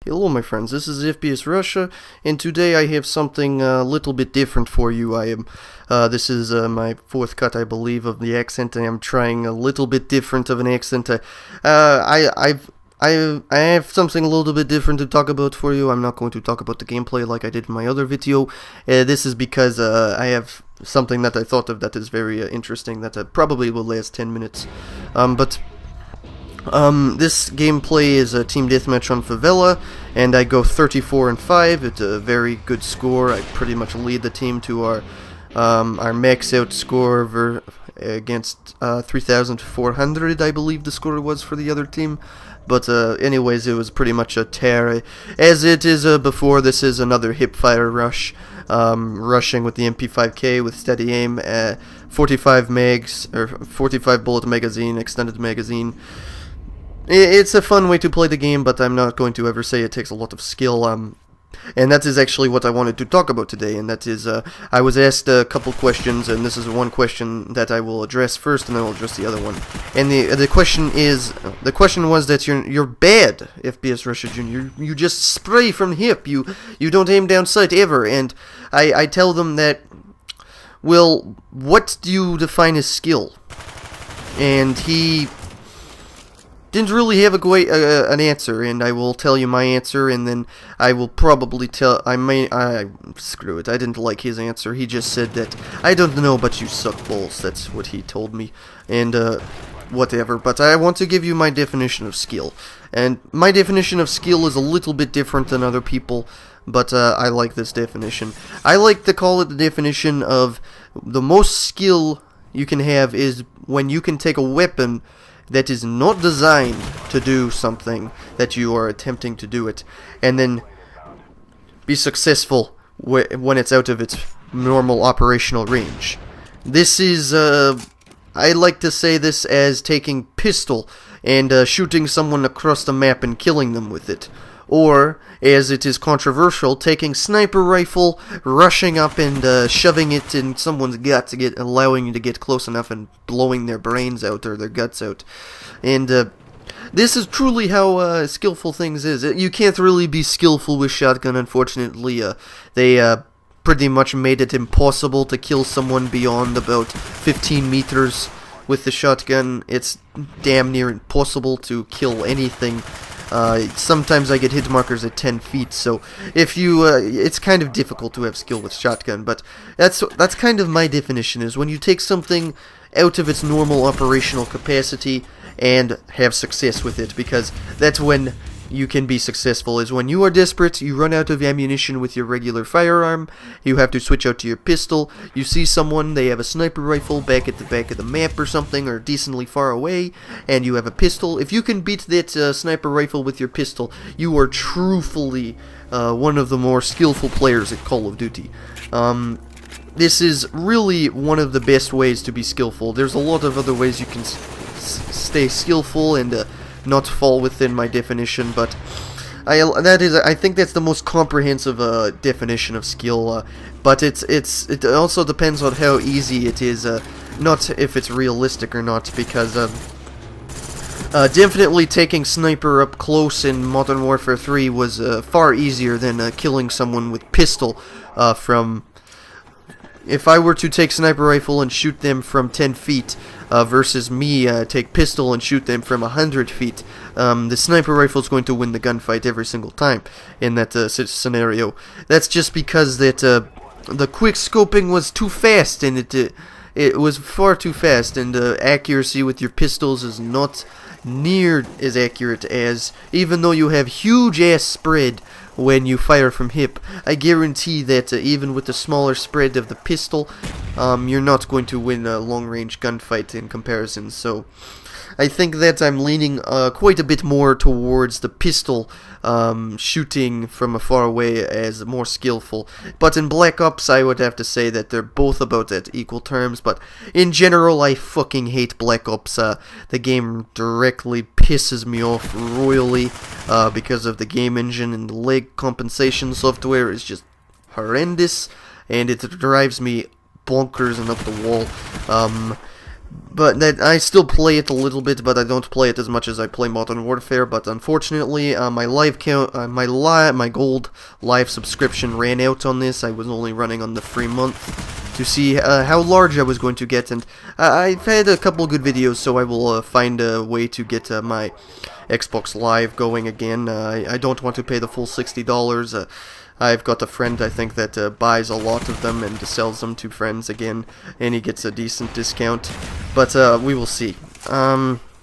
Hello my friends, this is FPS Russia, and today I have something a little bit different for you. This is my fourth cut, I believe, of the accent. I am trying a little bit different of an accent. I have something a little bit different to talk about for you. I'm not going to talk about the gameplay like I did in my other video. This is because I have something that I thought of that is very interesting, that probably will last 10 minutes. This gameplay is a team deathmatch on Favela, and I go 34-5. It's a very good score. I pretty much lead the team to our max out score against 3,400, I believe the score was for the other team. But anyways, it was pretty much a tear. As it is before, this is another Hipfire Rush, rushing with the MP5K with steady aim, 45 mags, or 45 bullet magazine, extended magazine. It's a fun way to play the game, but I'm not going to ever say it takes a lot of skill, and that is actually what I wanted to talk about today, and that is, I was asked a couple questions, and this is one question that I will address first, and then I'll address the other one. And the question was that you're bad, FPS Russia Jr. You just spray from hip, you don't aim down sight ever, and I tell them that, well, what do you define as skill? And he didn't really have an answer, and I will tell you my answer, and then I will probably screw it, I didn't like his answer. He just said that, I don't know, but you suck balls. That's what he told me, and whatever. But I want to give you my definition of skill, and my definition of skill is a little bit different than other people, but I like this definition. I like to call it the definition of the most skill you can have is when you can take a weapon that is not designed to do something that you are attempting to do it, and then be successful when it's out of its normal operational range. This is, I like to say this as taking pistol and shooting someone across the map and killing them with it. Or, as it is controversial, taking sniper rifle, rushing up and shoving it in someone's gut, allowing you to get close enough and blowing their brains out or their guts out. And this is truly how skillful things is. You can't really be skillful with shotgun, unfortunately. They pretty much made it impossible to kill someone beyond about 15 meters with the shotgun. It's damn near impossible to kill anything. Sometimes I get hit markers at 10 feet, so if you, it's kind of difficult to have skill with shotgun, but that's kind of my definition, is when you take something out of its normal operational capacity and have success with it, because that's when you can be successful, is when you are desperate, you run out of ammunition with your regular firearm, you have to switch out to your pistol, you see someone, they have a sniper rifle back at the back of the map or something, or decently far away, and you have a pistol. If you can beat that sniper rifle with your pistol, you are truthfully one of the more skillful players at Call of Duty. This is really one of the best ways to be skillful. There's a lot of other ways you can stay skillful and not fall within my definition, but I think that's the most comprehensive definition of skill. But it also depends on how easy it is, not if it's realistic or not, because definitely taking sniper up close in Modern Warfare 3 was far easier than killing someone with pistol from. If I were to take sniper rifle and shoot them from 10 feet versus me take pistol and shoot them from 100 feet, the sniper rifle is going to win the gunfight every single time in that scenario. That's just because that the quick scoping was too fast, and it was far too fast, and accuracy with your pistols is not near as accurate as, even though you have huge ass spread when you fire from hip, I guarantee that even with the smaller spread of the pistol, you're not going to win a long-range gunfight in comparison. So I think that I'm leaning quite a bit more towards the pistol shooting from afar away as more skillful. But in Black Ops, I would have to say that they're both about at equal terms. But in general, I fucking hate Black Ops. The game directly pisses me off royally because of the game engine, and the lag compensation software is just horrendous, and it drives me bonkers and up the wall. But that I still play it a little bit, but I don't play it as much as I play Modern Warfare. But unfortunately, my live count, my gold live subscription ran out on this. I was only running on the free month to see how large I was going to get, and I've had a couple good videos, so I will find a way to get my Xbox Live going again. I don't want to pay the full $60. I've got a friend, I think, that buys a lot of them and sells them to friends again, and he gets a decent discount. But we will see.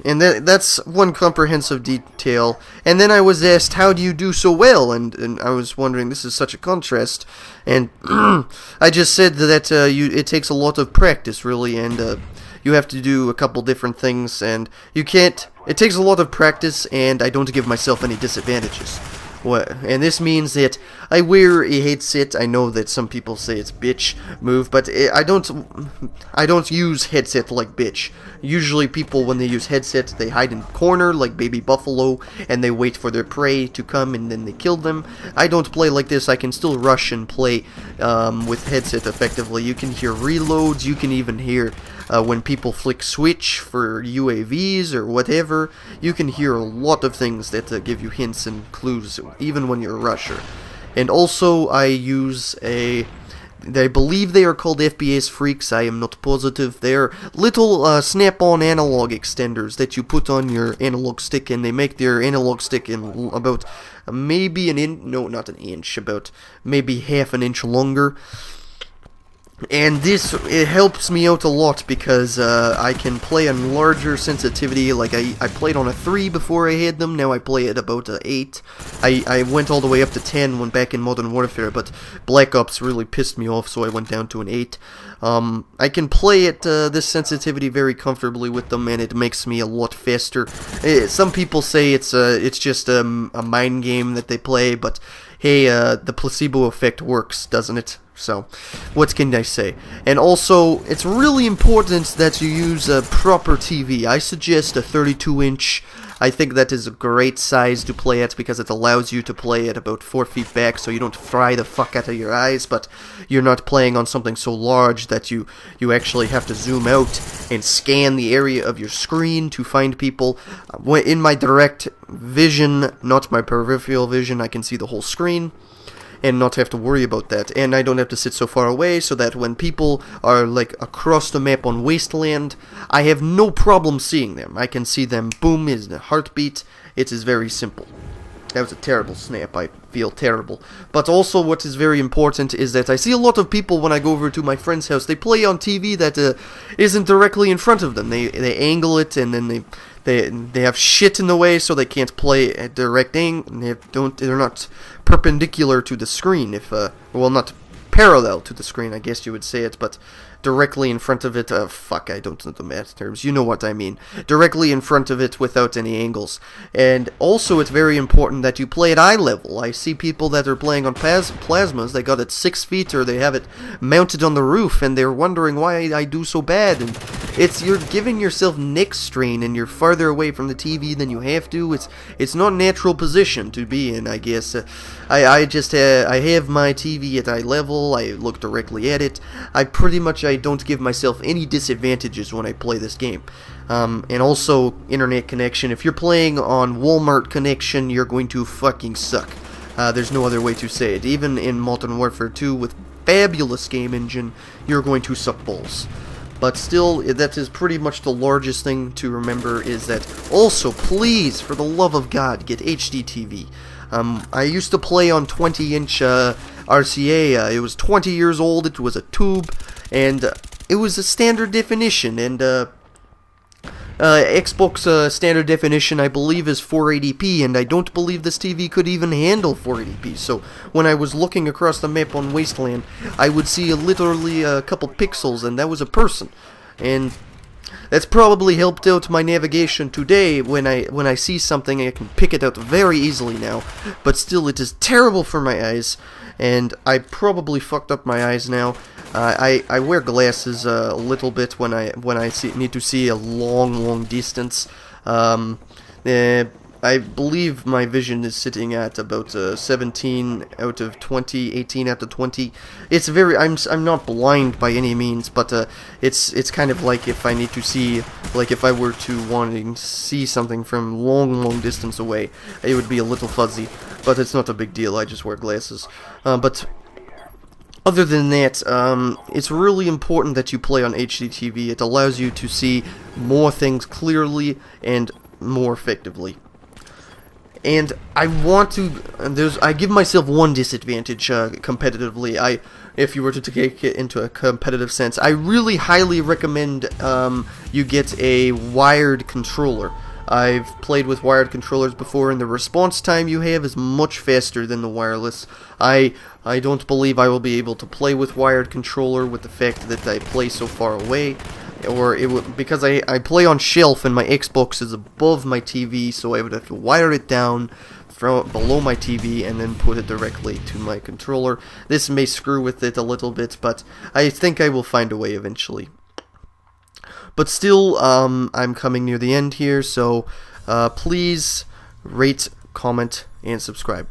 And that's one comprehensive detail. And then I was asked, how do you do so well? And I was wondering, this is such a contrast. And I just said that it takes a lot of practice, really, and you have to do a couple different things, and you can't... It takes a lot of practice, and I don't give myself any disadvantages. And this means that I wear a headset. I know that some people say it's bitch move, but I don't use headset like bitch. Usually people, when they use headset, they hide in the corner like baby buffalo, and they wait for their prey to come, and then they kill them. I don't play like this. I can still rush and play with headset effectively. You can hear reloads. You can even hear when people flick switch for UAVs or whatever. You can hear a lot of things that give you hints and clues, even when you're a rusher. And also, I use I believe they are called FPS Freaks. I am not positive. They're little snap-on analog extenders that you put on your analog stick, and they make their analog stick in about maybe an inch, no, not an inch, about maybe half an inch longer. And it helps me out a lot because I can play on larger sensitivity. Like I played on a 3 before I had them. Now I play at about a 8. I went all the way up to 10 when back in Modern Warfare, but Black Ops really pissed me off, so I went down to an 8. I can play at this sensitivity very comfortably with them, and it makes me a lot faster. Some people say it's just a mind game that they play, but hey, the placebo effect works, doesn't it? So, what can I say? And also, it's really important that you use a proper TV. I suggest a 32-inch. I think that is a great size to play at because it allows you to play at about 4 feet back, so you don't fry the fuck out of your eyes, but you're not playing on something so large that you actually have to zoom out and scan the area of your screen to find people. In my direct vision, not my peripheral vision, I can see the whole screen and not have to worry about that. And I don't have to sit so far away, so that when people are like across the map on Wasteland, I have no problem seeing them. I can see them, boom, is the heartbeat. It is very simple. That was a terrible snap. I feel terrible. But also what is very important is that I see a lot of people when I go over to my friend's house, they play on TV that isn't directly in front of them. They angle it, and then they have shit in the way, so they can't play at direct angle. They're not perpendicular to the screen. Well, not parallel to the screen, I guess you would say it, but directly in front of it. Fuck, I don't know the math terms. You know what I mean. Directly in front of it without any angles. And also, it's very important that you play at eye level. I see people that are playing on plasmas. They got it 6 feet, or they have it mounted on the roof, and they're wondering why I do so bad. And you're giving yourself neck strain, and you're farther away from the TV than you have to. It's not a natural position to be in, I guess. I have my TV at eye level. I look directly at it. I don't give myself any disadvantages when I play this game. And also, internet connection. If you're playing on Walmart connection, you're going to fucking suck. There's no other way to say it. Even in Modern Warfare 2 with fabulous game engine, you're going to suck balls. But still, that is pretty much the largest thing to remember, is that also, please, for the love of God, get HD TV. I used to play on 20-inch RCA. It was 20 years old. It was a tube, and it was a standard definition. And Xbox standard definition, I believe, is 480p, and I don't believe this TV could even handle 480p. So when I was looking across the map on Wasteland, I would see literally a couple pixels, and that was a person. And that's probably helped out my navigation today. When I see something, I can pick it out very easily now. But still, it is terrible for my eyes, and I probably fucked up my eyes now. I wear glasses a little bit when I need to see a long distance. I believe my vision is sitting at about 17 out of 20, 18 out of 20. It's very, I'm not blind by any means, but it's kind of like if I need to see, like if I were to want to see something from long distance away, it would be a little fuzzy, but it's not a big deal. I just wear glasses. But other than that, it's really important that you play on HDTV. It allows you to see more things clearly and more effectively. And I want to, I give myself one disadvantage competitively. If you were to take it into a competitive sense, I really highly recommend you get a wired controller. I've played with wired controllers before, and the response time you have is much faster than the wireless. I don't believe I will be able to play with wired controller with the fact that I play so far away. Or it would, because I play on shelf and my Xbox is above my TV, so I would have to wire it down from below my TV and then put it directly to my controller. This may screw with it a little bit, but I think I will find a way eventually. But still, I'm coming near the end here, so please rate, comment, and subscribe.